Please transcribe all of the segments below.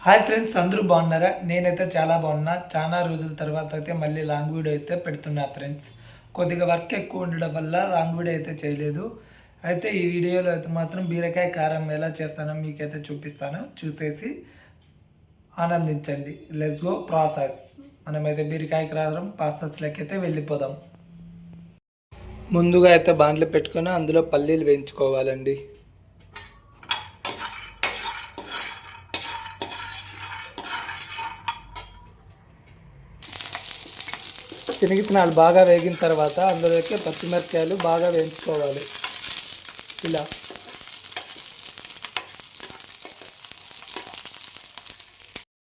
Hi friends, అందరూ బాగున్నారా? నేనైతే చాలా బాగున్నా. చాలా రోజుల తర్వాత అయితే మళ్ళీ లాంగ్ వీడియో అయితే పెడుతున్నా ఫ్రెండ్స్. కొద్దిగా వర్క్ ఎక్కువ ఉండడం వల్ల లాంగ్ వీడియో అయితే చేయలేదు. అయితే ఈ వీడియోలో అయితే మాత్రం బీరకాయ కారం ఎలా చేస్తానో మీకైతే చూపిస్తాను. చూసేసి ఆనందించండి. Let's go process. మనమైతే బీరకాయ కారం ప్రాసెస్లోకి అయితే వెళ్ళిపోదాం. ముందుగా అయితే బాండ్లు పెట్టుకొని అందులో పల్లీలు వేయించుకోవాలండి. శనగిత్తనాలు బాగా వేగిన తర్వాత అందులోకి పచ్చిమిరపకాయలు బాగా వేయించుకోవాలి. ఇలా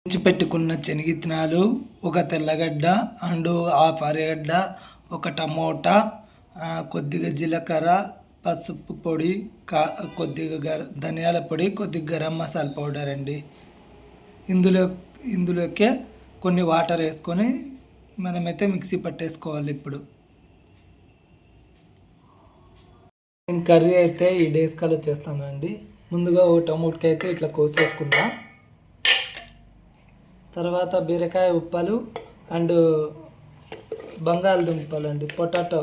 వేయించి పెట్టుకున్న శనగిత్తనాలు, ఒక తెల్లగడ్డ అండ్ హాఫ్ అరగడ్డ, ఒక టమోటా, కొద్దిగా జీలకర్ర, పసుపు పొడి, కొద్దిగా ధనియాల పొడి, కొద్దిగా గరం మసాలా పౌడర్ అండి. ఇందులోకే కొన్ని వాటర్ వేసుకొని మనమైతే మిక్సీ పట్టేసుకోవాలి. ఇప్పుడు నేను కర్రీ అయితే ఈ డేస్ కల్లా చేస్తానండి. ముందుగా ఒక టమోటాకి అయితే ఇట్లా కోసేసుకున్నా. తర్వాత బీరకాయ ఉప్పలు అండ్ బంగాళదుంపలు అండి, పొటాటో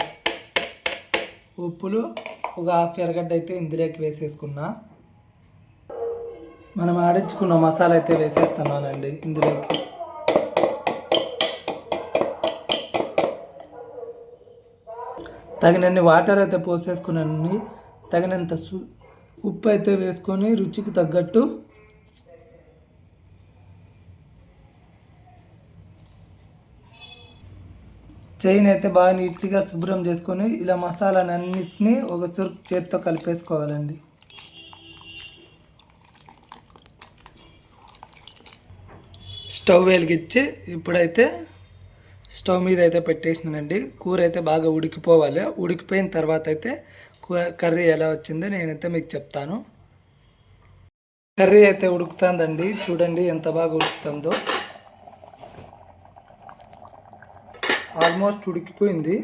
ఉప్పులు, ఒక హాఫ్ ఎరగడ్డ అయితే ఇందులోకి వేసేసుకున్నా. మనం ఆడించుకున్న మసాలా అయితే వేసేస్తున్నానండి ఇందులోకి. తగినన్ని వాటర్ అయితే పోసేసుకున్నాను. తగినంత ఉప్పు అయితే వేసుకొని రుచికి తగ్గట్టు చైన్ అయితే బాగా నీట్గా శుభ్రం చేసుకొని ఇలా మసాలానన్నిటినీ ఒక సురుకు చేత్తో కలిపేసుకోవాలండి. స్టవ్ వెలిగించి ఇప్పుడైతే స్టవ్ మీద అయితే పెట్టేసినానండి. కూర అయితే బాగా ఉడికిపోవాలి. ఉడికిపోయిన తర్వాత అయితే కర్రీ ఎలా వచ్చిందో నేనైతే మీకు చెప్తాను. కర్రీ అయితే ఉడుకుతుందండి. చూడండి ఎంత బాగా ఉడుకుతుందో. ఆల్మోస్ట్ ఉడికిపోయింది.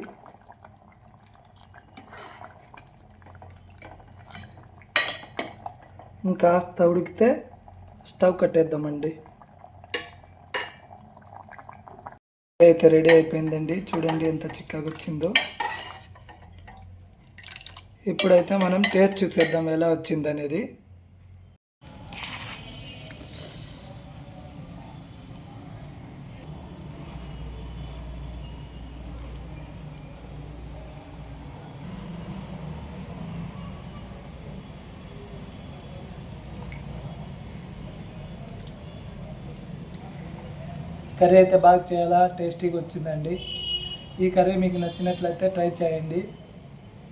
ఇంకాస్త ఉడికితే స్టవ్ కట్టేద్దామండి. అయితే రెడీ అయిపోయిందండి. చూడండి ఎంత చిక్కగా వచ్చిందో. ఇప్పుడైతే మనం టేస్ట్ చూసేద్దాం ఎలా వచ్చిందనేది. కర్రీ అయితే బాగా చాలా టేస్టీగా వచ్చిందండి. ఈ కర్రీ మీకు నచ్చినట్లయితే ట్రై చేయండి.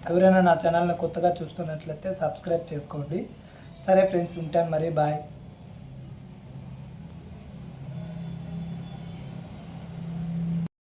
ఎవరైనా నా ఛానల్ని కొత్తగా చూస్తున్నట్లయితే సబ్స్క్రైబ్ చేసుకోండి. సరే ఫ్రెండ్స్, ఉంటాను మరి. బాయ్.